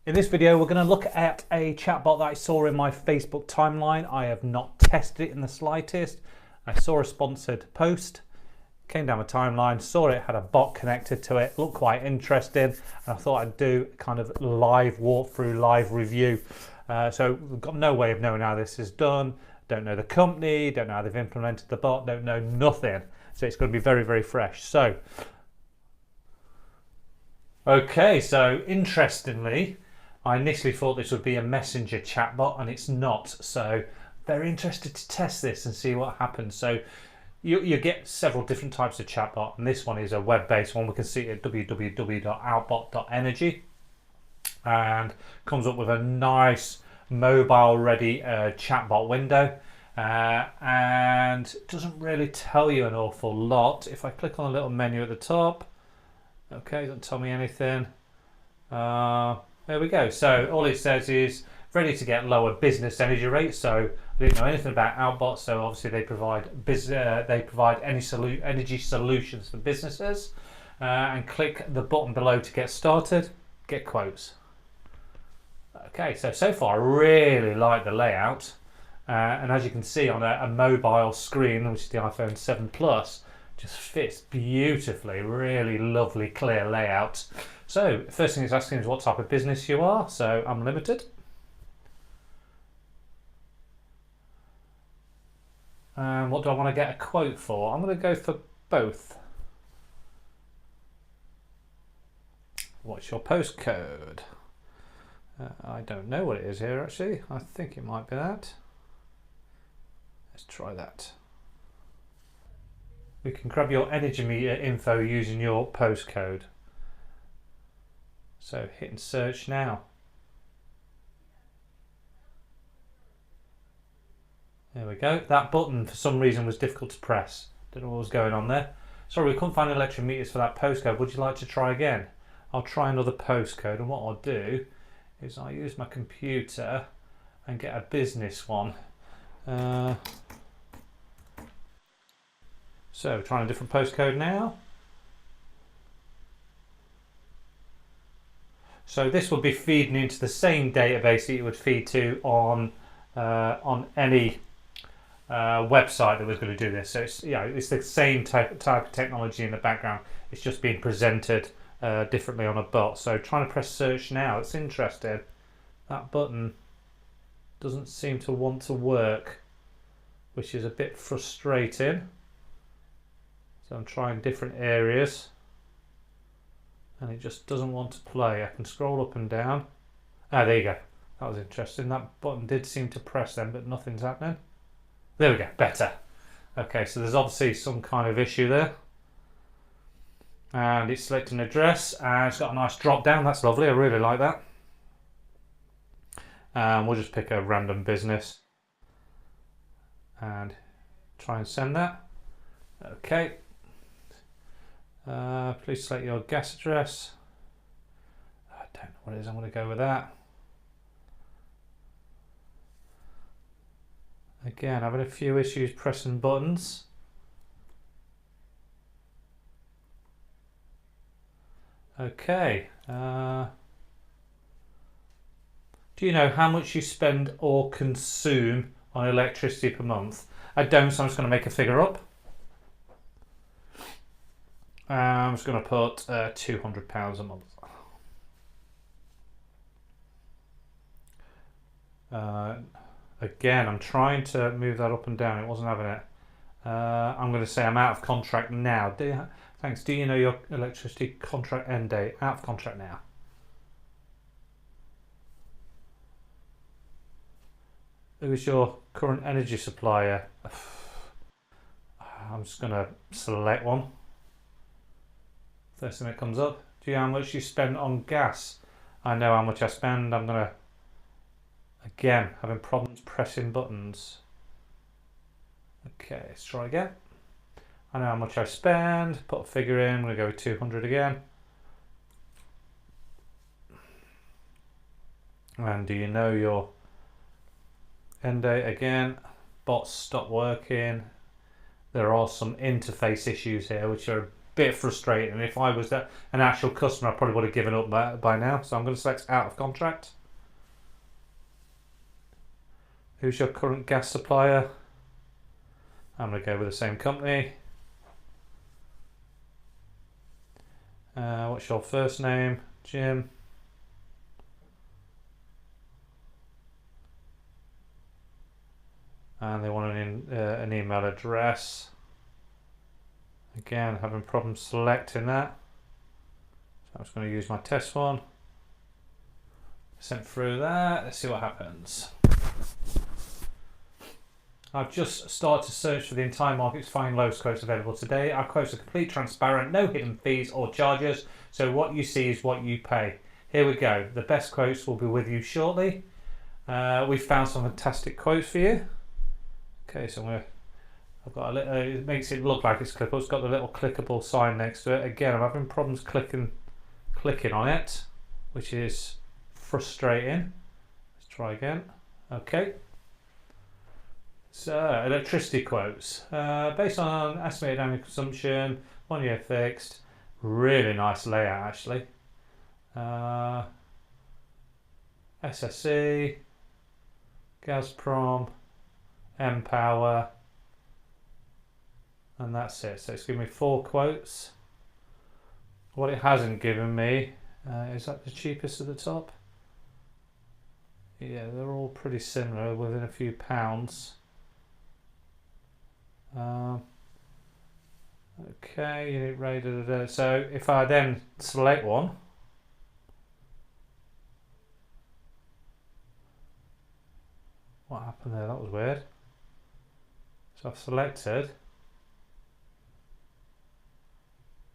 In this video, we're going to look at a chatbot that I saw in my Facebook timeline. I have not tested it in the slightest. I saw a sponsored post, came down the timeline, saw it had a bot connected to it, looked quite interesting, and I thought I'd do kind of live walkthrough, live review. So we've got no way of knowing how this is done. Don't know the company, don't know how they've implemented the bot, don't know nothing. So it's going to be very, very fresh. So, okay, so interestingly, I initially thought this would be a messenger chatbot, and it's not. So very interested to test this and see what happens. So you get several different types of chatbot, and this one is a web-based one. We can see it at www.altbot.energy, and comes up with a nice mobile-ready chatbot window, and doesn't really tell you an awful lot. If I click on a little menu at the top, okay, doesn't tell me anything. There we go. So all it says is ready to get lower business energy rates. So I didn't know anything about Albot. So obviously they provide energy solutions for businesses. And click the button below to get started. Get quotes. Okay. So far I really like the layout. And as you can see on a mobile screen, which is the iPhone 7 Plus, just fits beautifully. Really lovely, clear layout. So first thing it's asking is what type of business you are. So I'm limited. And what do I want to get a quote for? I'm going to go for both. What's your postcode? I don't know what it is here actually. I think it might be that. Let's try that. We can grab your energy meter info using your postcode. So hitting search now. There we go. That button for some reason was difficult to press. Don't know what was going on there. Sorry, we couldn't find electric meters for that postcode. Would you like to try again? I'll try another postcode, and what I'll do is I'll use my computer and get a business one. So trying a different postcode now. So this will be feeding into the same database that you would feed to on any website that was going to do this. So it's, it's the same type of technology in the background. It's just being presented differently on a bot. So trying to press search now. It's interesting. That button doesn't seem to want to work, which is a bit frustrating. So I'm trying different areas, and it just doesn't want to play. I can scroll up and down. Ah, there you go. That was interesting. That button did seem to press then, but nothing's happening. There we go. Better. Okay, so there's obviously some kind of issue there. And it's selecting address, and it's got a nice drop down. That's lovely. I really like that. And we'll just pick a random business and try and send that. Okay. Please select your gas address. I don't know what it is. I'm going to go with that. Again, I've had a few issues pressing buttons. Okay. Do you know how much you spend or consume on electricity per month? I don't, so I'm just going to make a figure up. I'm just going to put £200 a month. Again, I'm trying to move that up and down. It wasn't having it. I'm going to say I'm out of contract now. Thanks. Do you know your electricity contract end date? Out of contract now. Who is your current energy supplier? I'm just going to select one. First thing that comes up. Do you know how much you spend on gas? I know how much I spend. I'm going to, again, having problems pressing buttons. Okay, let's try again. I know how much I spend. Put a figure in. I'm going to go with 200 again. And do you know your end date? Again, bots stop working. There are some interface issues here which are bit frustrating. And if I was an actual customer, I probably would have given up by now. So I'm going to select out of contract. Who's your current gas supplier? I'm going to go with the same company. What's your first name? Jim. And they want an email address. Again, having problems selecting that. So I'm just going to use my test one. Sent through that. Let's see what happens. I've just started to search for the entire market to find lowest quotes available today. Our quotes are complete, transparent, no hidden fees or charges. So what you see is what you pay. Here we go. The best quotes will be with you shortly. We've found some fantastic quotes for you. Okay, so I've got a little, it makes it look like it's clickable. It's got the little clickable sign next to it. Again, I'm having problems clicking on it, which is frustrating. Let's try again. Okay. So, electricity quotes. Based on estimated annual consumption, 1 year fixed. Really nice layout, actually. SSE, Gazprom, Empower, and that's it. So it's given me 4 quotes. What it hasn't given me, is that the cheapest at the top? Yeah, they're all pretty similar, within a few pounds. Okay, unit rate. So if I then select one, what happened there? That was weird. So I've selected.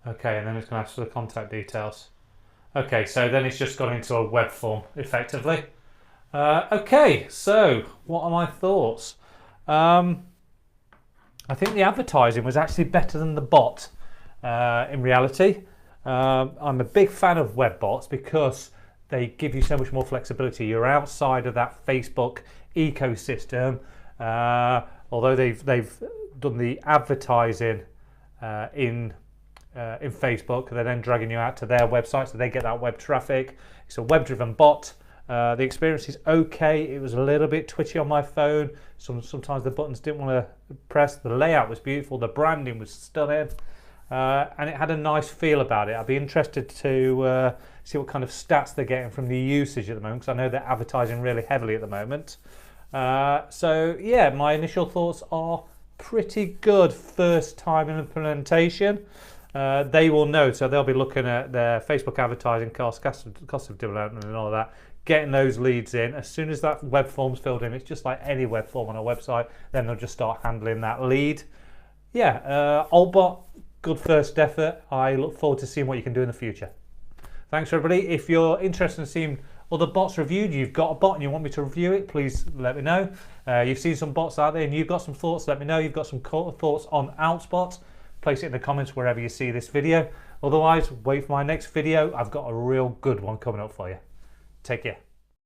Okay, and then it's going to ask for the contact details. Okay, so then it's just gone into a web form, effectively. Okay, so what are my thoughts? I think the advertising was actually better than the bot in reality. I'm a big fan of web bots because they give you so much more flexibility. You're outside of that Facebook ecosystem. Although they've done the advertising in Facebook, they're then dragging you out to their website, so they get that web traffic. It's a web-driven bot. The experience is okay. It was a little bit twitchy on my phone. Sometimes the buttons didn't want to press. The layout was beautiful. The branding was stunning. And it had a nice feel about it. I'd be interested to see what kind of stats they're getting from the usage at the moment, because I know they're advertising really heavily at the moment. So yeah, my initial thoughts are pretty good first time implementation. They will know, so they'll be looking at their Facebook advertising cost of development and all of that, getting those leads in. As soon as that web form's filled in, it's just like any web form on a website, then they'll just start handling that lead. Yeah, Altbot, good first effort. I look forward to seeing what you can do in the future. Thanks everybody. If you're interested in seeing other bots reviewed, you've got a bot and you want me to review it, please let me know. You've seen some bots out there and you've got some thoughts, let me know. You've got some thoughts on Altbot, place it in the comments wherever you see this video. Otherwise, wait for my next video. I've got a real good one coming up for you. Take care.